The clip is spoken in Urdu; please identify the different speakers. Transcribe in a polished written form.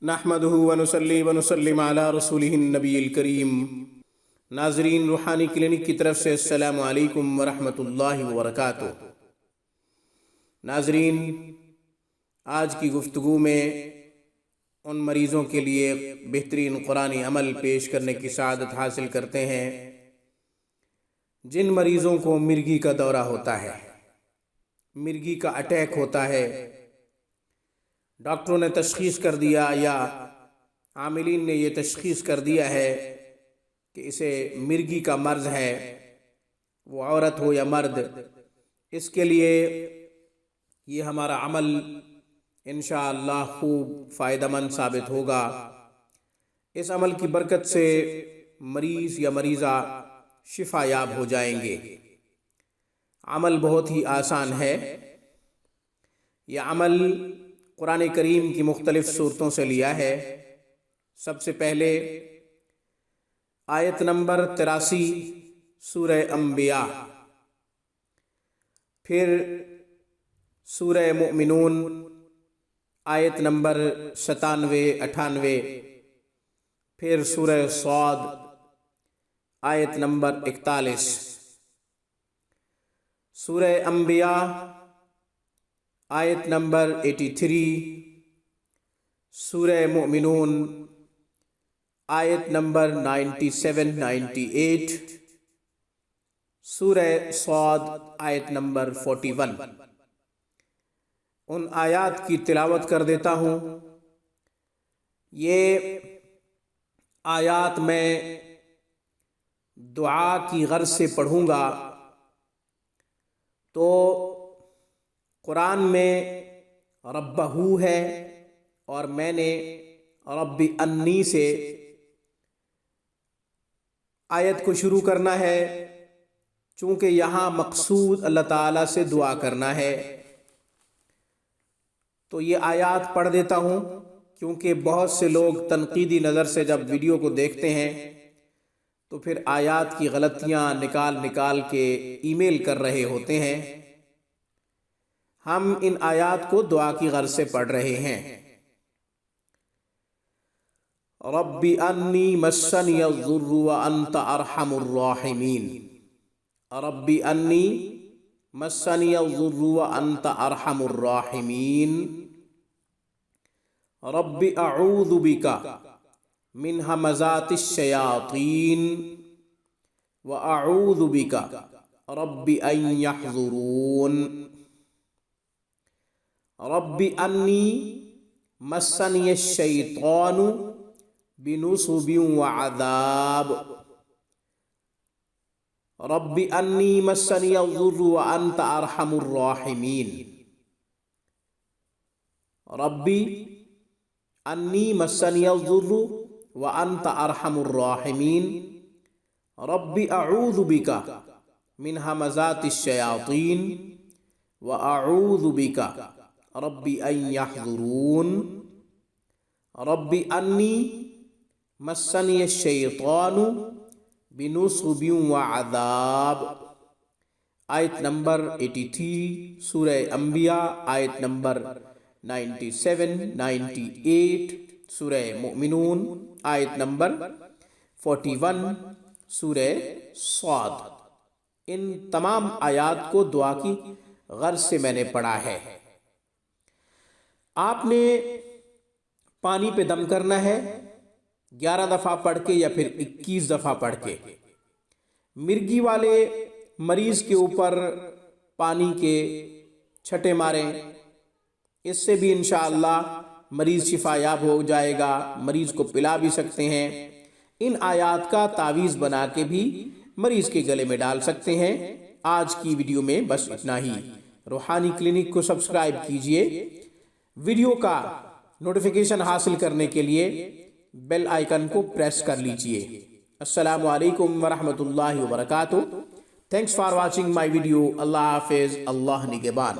Speaker 1: نحمدہ ونصلی ونسلم علی رسولہ النبی الکریم۔ ناظرین، روحانی کلینک کی طرف سے السلام علیکم ورحمۃ اللہ وبرکاتہ۔ ناظرین، آج کی گفتگو میں ان مریضوں کے لیے بہترین قرآنی عمل پیش کرنے کی سعادت حاصل کرتے ہیں جن مریضوں کو مرگی کا دورہ ہوتا ہے، مرگی کا اٹیک ہوتا ہے، ڈاکٹروں نے تشخیص کر دیا یا عاملین نے یہ تشخیص کر دیا ہے کہ اسے مرگی کا مرض ہے، وہ عورت ہو یا مرد۔ اس کے لیے یہ ہمارا عمل انشاءاللہ خوب فائدہ مند ثابت ہوگا۔ اس عمل کی برکت سے مریض یا مریضہ شفا یاب ہو جائیں گے۔ عمل بہت ہی آسان ہے۔ یہ عمل قرآن کریم کی مختلف صورتوں سے لیا ہے۔ سب سے پہلے آیت نمبر 83 سورہ انبیاء، پھر سورہ مؤمنون آیت نمبر 97-98، پھر سورہ صاد آیت نمبر 41۔ سورہ انبیاء آیت نمبر 83، سورہ مؤمنون آیت نمبر 97-98، سورہ صاد آیت نمبر 41۔ ان آیات کی تلاوت کر دیتا ہوں۔ یہ آیات میں دعا کی غرض سے پڑھوں گا تو قرآن میں ربہو ہے اور میں نے رب انی سے آیت کو شروع کرنا ہے، چونکہ یہاں مقصود اللہ تعالیٰ سے دعا کرنا ہے۔ تو یہ آیات پڑھ دیتا ہوں، کیونکہ بہت سے لوگ تنقیدی نظر سے جب ویڈیو کو دیکھتے ہیں تو پھر آیات کی غلطیاں نکال کے ای میل کر رہے ہوتے ہیں۔ ہم ان آیات کو دعا کی غرض سے پڑھ رہے ہیں۔ رب انی مسنی الضر وانت ارحم الراحمین، رب انی مسنی الضر وانت ارحم الراحمین، رب اعوذ بک من ہمزات الشیاطین واعوذ بک رب ان یحضرون، رب انی مسنی الشیطان بنصب وعذاب، رب انی مسنی الضر وانت ارحم الراحمین، رب انی مسنی الضر وانت ارحم الراحمین، رب اعوذ بک من ہمزات الشیاطین واعوذ بک رب ان یحضرون، رب انی مسنی الشیطان بنصب وعذاب۔ آیت نمبر 83 سورہ انبیاء، آیت نمبر 97-98، سورہ مؤمنون آیت نمبر 41، سورہ صاد۔ ان تمام آیات کو دعا کی غرض سے میں نے پڑھا ہے۔ آپ نے پانی پہ دم کرنا ہے 11 دفعہ پڑھ کے یا پھر 21 دفعہ پڑھ کے۔ مرگی والے مریض کے اوپر پانی کے چھٹے ماریں، اس سے بھی انشاءاللہ مریض شفا یاب ہو جائے گا۔ مریض کو پلا بھی سکتے ہیں۔ ان آیات کا تعویذ بنا کے بھی مریض کے گلے میں ڈال سکتے ہیں۔ آج کی ویڈیو میں بس اتنا ہی۔ روحانی کلینک کو سبسکرائب کیجئے۔ ویڈیو کا نوٹیفیکیشن حاصل کرنے کے لیے بیل آئیکن کو پریس کر لیجئے۔ السلام علیکم ورحمۃ اللہ وبرکاتہ۔ Thanks for watching my video. اللہ حافظ، اللہ نگہبان۔